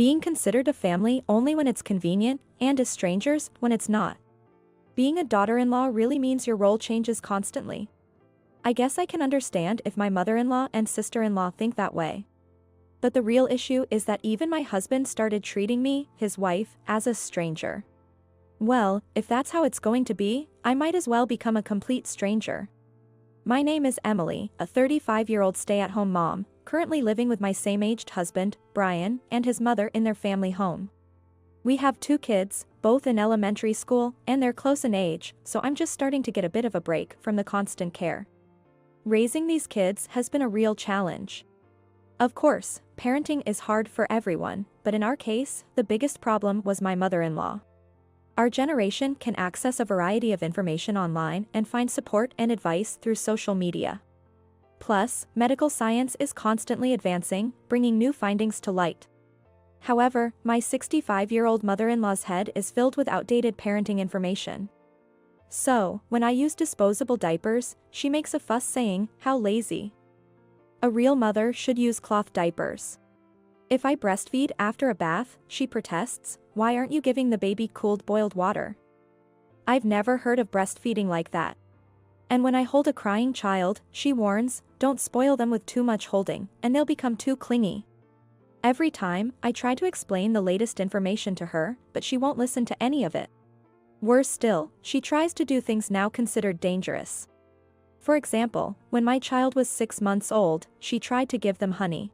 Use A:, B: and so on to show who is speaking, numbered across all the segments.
A: Being considered a family only when it's convenient, and as strangers when it's not. Being a daughter-in-law really means your role changes constantly. I guess I can understand if my mother-in-law and sister-in-law think that way. But the real issue is that even my husband started treating me, his wife, as a stranger. Well, if that's how it's going to be, I might as well become a complete stranger. My name is Emily, a 35-year-old stay-at-home mom, currently living with my same-aged husband, Brian, and his mother in their family home. We have 2 kids, both in elementary school, and they're close in age, so I'm just starting to get a bit of a break from the constant care. Raising these kids has been a real challenge. Of course, parenting is hard for everyone, but in our case, the biggest problem was my mother-in-law. Our generation can access a variety of information online and find support and advice through social media. Plus, medical science is constantly advancing, bringing new findings to light. However, my 65-year-old mother-in-law's head is filled with outdated parenting information. So, when I use disposable diapers, she makes a fuss saying, "How lazy." A real mother should use cloth diapers. If I breastfeed after a bath, she protests, "Why aren't you giving the baby cooled boiled water?" I've never heard of breastfeeding like that. And when I hold a crying child, she warns, "Don't spoil them with too much holding, and they'll become too clingy." Every time, I try to explain the latest information to her, but she won't listen to any of it. Worse still, she tries to do things now considered dangerous. For example, when my child was 6 months old, she tried to give them honey.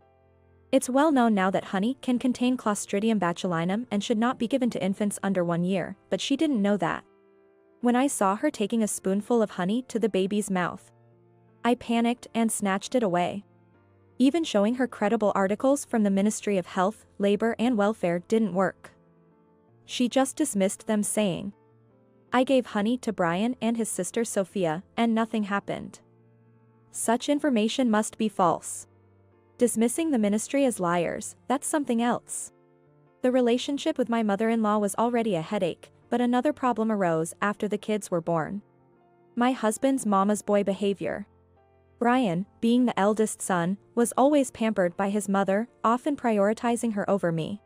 A: It's well known now that honey can contain Clostridium botulinum and should not be given to infants under 1 year, but she didn't know that. When I saw her taking a spoonful of honey to the baby's mouth, I panicked and snatched it away. Even showing her credible articles from the Ministry of Health, Labor and Welfare didn't work. She just dismissed them saying, "I gave honey to Brian and his sister Sophia, and nothing happened." Such information must be false. Dismissing the ministry as liars, that's something else. The relationship with my mother-in-law was already a headache, but another problem arose after the kids were born. My husband's mama's boy behavior. Brian, being the eldest son, was always pampered by his mother, often prioritizing her over me.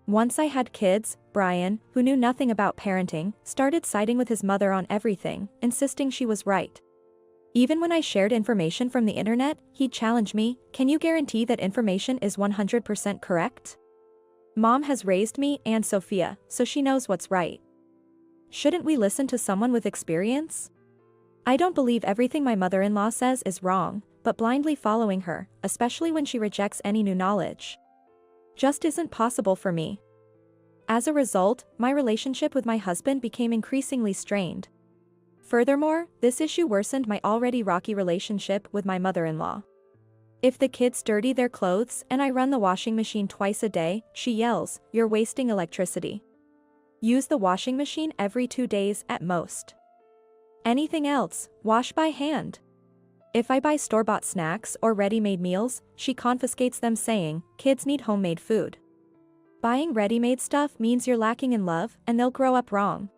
A: Once I had kids, Brian, who knew nothing about parenting, started siding with his mother on everything, insisting she was right. Even when I shared information from the internet, he'd challenge me, "Can you guarantee that information is 100% correct? Mom has raised me and Sophia, so she knows what's right. Shouldn't we listen to someone with experience?" I don't believe everything my mother-in-law says is wrong, but blindly following her, especially when she rejects any new knowledge, just isn't possible for me. As a result, my relationship with my husband became increasingly strained. Furthermore, this issue worsened my already rocky relationship with my mother-in-law. If the kids dirty their clothes and I run the washing machine twice a day, she yells, "You're wasting electricity. Use the washing machine every 2 days at most. Anything else, wash by hand." If I buy store-bought snacks or ready-made meals, she confiscates them saying, "Kids need homemade food. Buying ready-made stuff means you're lacking in love and they'll grow up wrong."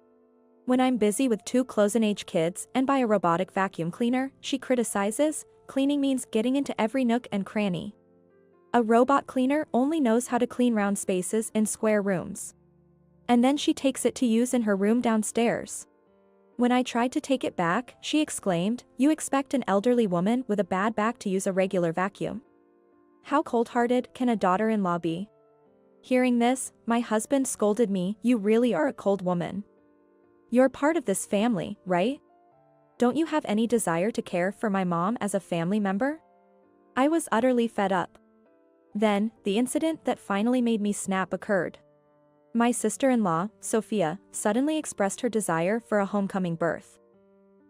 A: When I'm busy with 2 close-in-age kids and buy a robotic vacuum cleaner, she criticizes, "Cleaning means getting into every nook and cranny. A robot cleaner only knows how to clean round spaces in square rooms." And then she takes it to use in her room downstairs. When I tried to take it back, she exclaimed, "You expect an elderly woman with a bad back to use a regular vacuum? How cold-hearted can a daughter-in-law be?" Hearing this, my husband scolded me, "You really are a cold woman. You're part of this family, right? Don't you have any desire to care for my mom as a family member?" I was utterly fed up. Then, the incident that finally made me snap occurred. My sister-in-law, Sophia, suddenly expressed her desire for a homecoming birth.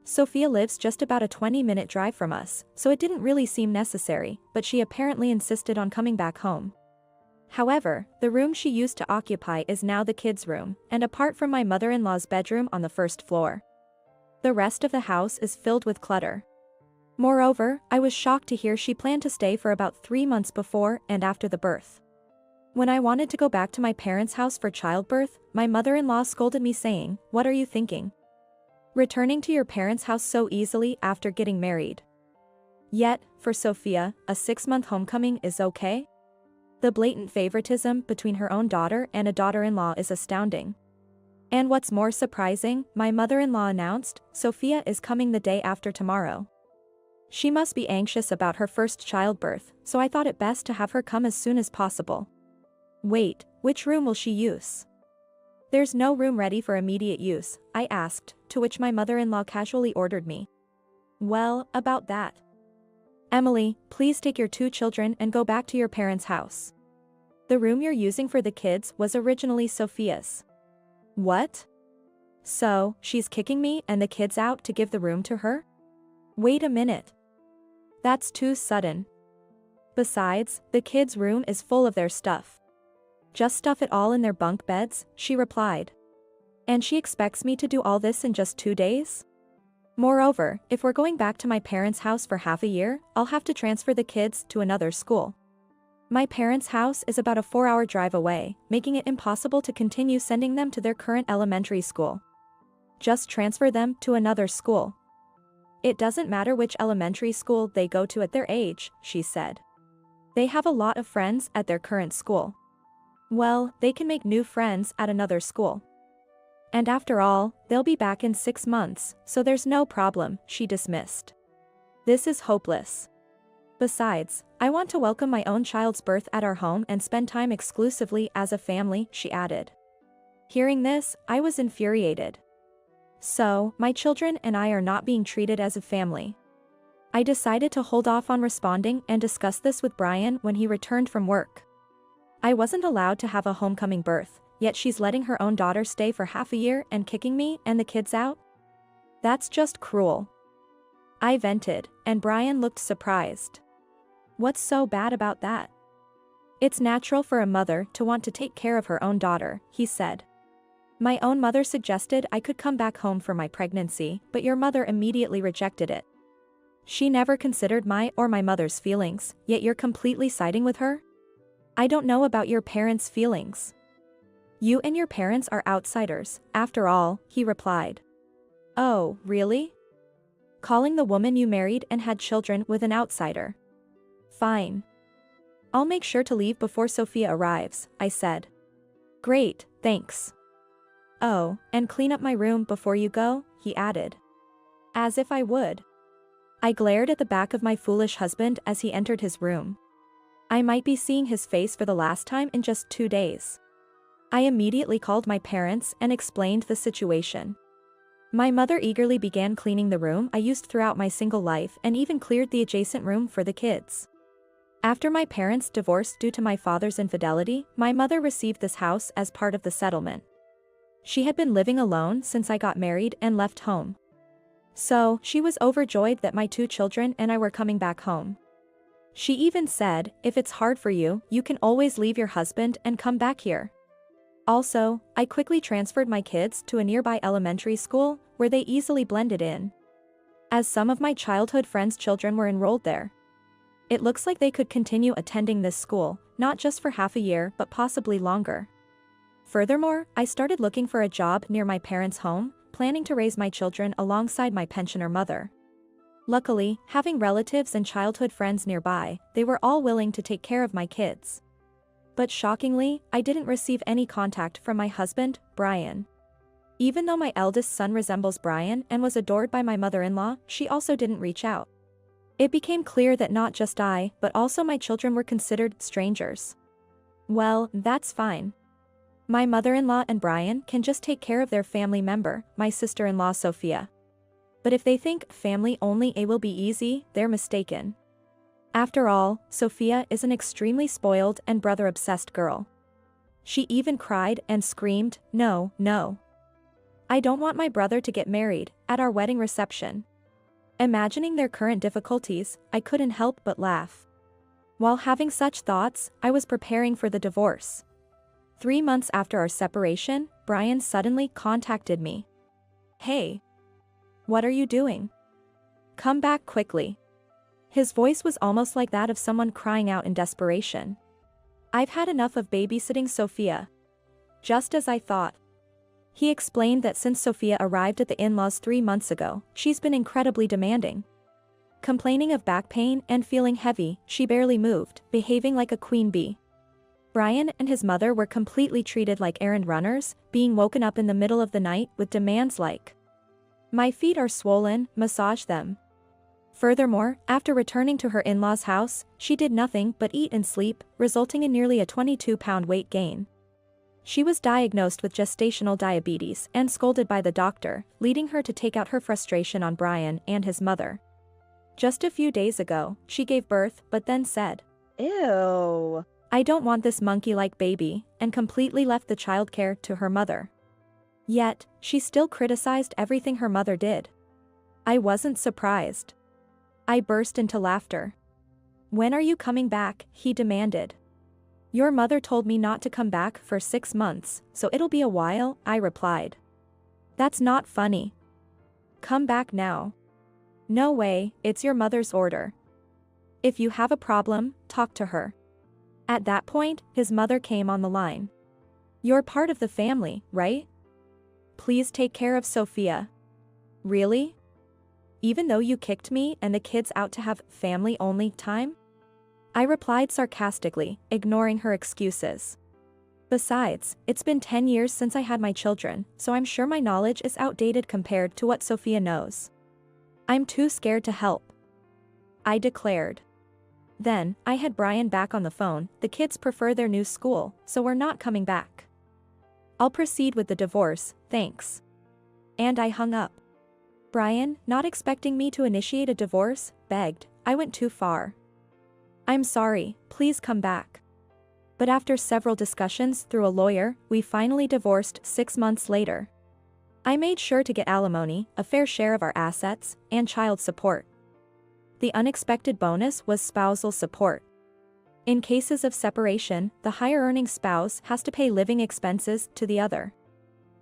A: Sophia lives just about a 20-minute drive from us, so it didn't really seem necessary, but she apparently insisted on coming back home. However, the room she used to occupy is now the kids' room, and apart from my mother-in-law's bedroom on the first floor, the rest of the house is filled with clutter. Moreover, I was shocked to hear she planned to stay for about 3 months before and after the birth. When I wanted to go back to my parents' house for childbirth, my mother-in-law scolded me saying, "What are you thinking? Returning to your parents' house so easily after getting married?" Yet, for Sophia, a 6-month homecoming is okay? The blatant favoritism between her own daughter and a daughter-in-law is astounding. And what's more surprising, my mother-in-law announced, Sophia is coming the day after tomorrow. She must be anxious about her first childbirth, so I thought it best to have her come as soon as possible. Wait, which room will she use? There's no room ready for immediate use, I asked, to which my mother-in-law casually ordered me. Well, about that. Emily, please take your 2 children and go back to your parents' house. The room you're using for the kids was originally Sophia's. What? So, she's kicking me and the kids out to give the room to her? Wait a minute. That's too sudden. Besides, the kids' room is full of their stuff. Just stuff it all in their bunk beds, she replied. And she expects me to do all this in just 2 days? Moreover, if we're going back to my parents' house for half a year, I'll have to transfer the kids to another school. My parents' house is about a 4-hour drive away, making it impossible to continue sending them to their current elementary school. Just transfer them to another school. It doesn't matter which elementary school they go to at their age, she said. They have a lot of friends at their current school. Well, they can make new friends at another school. And after all, they'll be back in 6 months, so there's no problem, she dismissed. This is hopeless. Besides, I want to welcome my own child's birth at our home and spend time exclusively as a family, she added. Hearing this, I was infuriated. So, my children and I are not being treated as a family. I decided to hold off on responding and discuss this with Brian when he returned from work. I wasn't allowed to have a homecoming birth, yet she's letting her own daughter stay for half a year and kicking me and the kids out? That's just cruel. I vented, and Brian looked surprised. What's so bad about that? It's natural for a mother to want to take care of her own daughter, he said. My own mother suggested I could come back home for my pregnancy, but your mother immediately rejected it. She never considered my or my mother's feelings, yet you're completely siding with her? I don't know about your parents' feelings. You and your parents are outsiders, after all, he replied. Oh, really? Calling the woman you married and had children with an outsider. Fine. I'll make sure to leave before Sophia arrives, I said. Great, thanks. Oh, and clean up my room before you go, he added. As if I would. I glared at the back of my foolish husband as he entered his room. I might be seeing his face for the last time in just 2 days. I immediately called my parents and explained the situation. My mother eagerly began cleaning the room I used throughout my single life and even cleared the adjacent room for the kids. After my parents divorced due to my father's infidelity, my mother received this house as part of the settlement. She had been living alone since I got married and left home. So, she was overjoyed that my 2 children and I were coming back home. She even said, if it's hard for you, you can always leave your husband and come back here. Also, I quickly transferred my kids to a nearby elementary school, where they easily blended in. As some of my childhood friends' children were enrolled there. It looks like they could continue attending this school, not just for half a year but possibly longer. Furthermore, I started looking for a job near my parents' home, planning to raise my children alongside my pensioner mother. Luckily, having relatives and childhood friends nearby, they were all willing to take care of my kids. But shockingly, I didn't receive any contact from my husband, Brian. Even though my eldest son resembles Brian and was adored by my mother-in-law, she also didn't reach out. It became clear that not just I, but also my children were considered strangers. Well, that's fine. My mother-in-law and Brian can just take care of their family member, my sister-in-law Sophia. But if they think family only will be easy, they're mistaken. After all, Sophia is an extremely spoiled and brother-obsessed girl. She even cried and screamed, "No, no. I don't want my brother to get married," at our wedding reception. Imagining their current difficulties, I couldn't help but laugh. While having such thoughts, I was preparing for the divorce. 3 months after our separation, Brian suddenly contacted me. Hey. What are you doing? Come back quickly. His voice was almost like that of someone crying out in desperation. I've had enough of babysitting Sophia. Just as I thought. He explained that since Sophia arrived at the in-laws 3 months ago, she's been incredibly demanding. Complaining of back pain and feeling heavy, she barely moved, behaving like a queen bee. Brian and his mother were completely treated like errand runners, being woken up in the middle of the night with demands like, "My feet are swollen, massage them." Furthermore, after returning to her in-laws' house, she did nothing but eat and sleep, resulting in nearly a 22-pound weight gain. She was diagnosed with gestational diabetes and scolded by the doctor, leading her to take out her frustration on Brian and his mother. Just a few days ago, she gave birth but then said, "Ew. I don't want this monkey-like baby," and completely left the childcare to her mother. Yet, she still criticized everything her mother did. I wasn't surprised. I burst into laughter. "When are you coming back?" he demanded. "Your mother told me not to come back for 6 months, so it'll be a while," I replied. "That's not funny. Come back now." "No way, it's your mother's order. If you have a problem, talk to her." At that point, his mother came on the line. "You're part of the family, right? Please take care of Sophia." "Really? Even though you kicked me and the kids out to have family-only time?" I replied sarcastically, ignoring her excuses. "Besides, it's been 10 years since I had my children, so I'm sure my knowledge is outdated compared to what Sophia knows. I'm too scared to help," I declared. Then, I had Brian back on the phone. "The kids prefer their new school, so we're not coming back. I'll proceed with the divorce, thanks." And I hung up. Brian, not expecting me to initiate a divorce, begged, "I went too far. I'm sorry, please come back." But after several discussions through a lawyer, we finally divorced 6 months later. I made sure to get alimony, a fair share of our assets, and child support. The unexpected bonus was spousal support. In cases of separation, the higher-earning spouse has to pay living expenses to the other.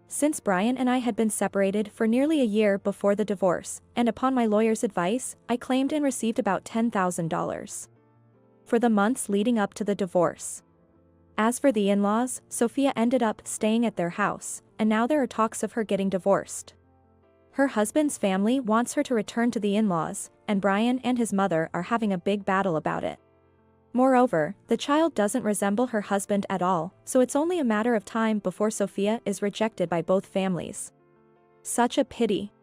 A: Since Brian and I had been separated for nearly a year before the divorce, and upon my lawyer's advice, I claimed and received about $10,000 for the months leading up to the divorce. As for the in-laws, Sophia ended up staying at their house, and now there are talks of her getting divorced. Her husband's family wants her to return to the in-laws, and Brian and his mother are having a big battle about it. Moreover, the child doesn't resemble her husband at all, so it's only a matter of time before Sophia is rejected by both families. Such a pity.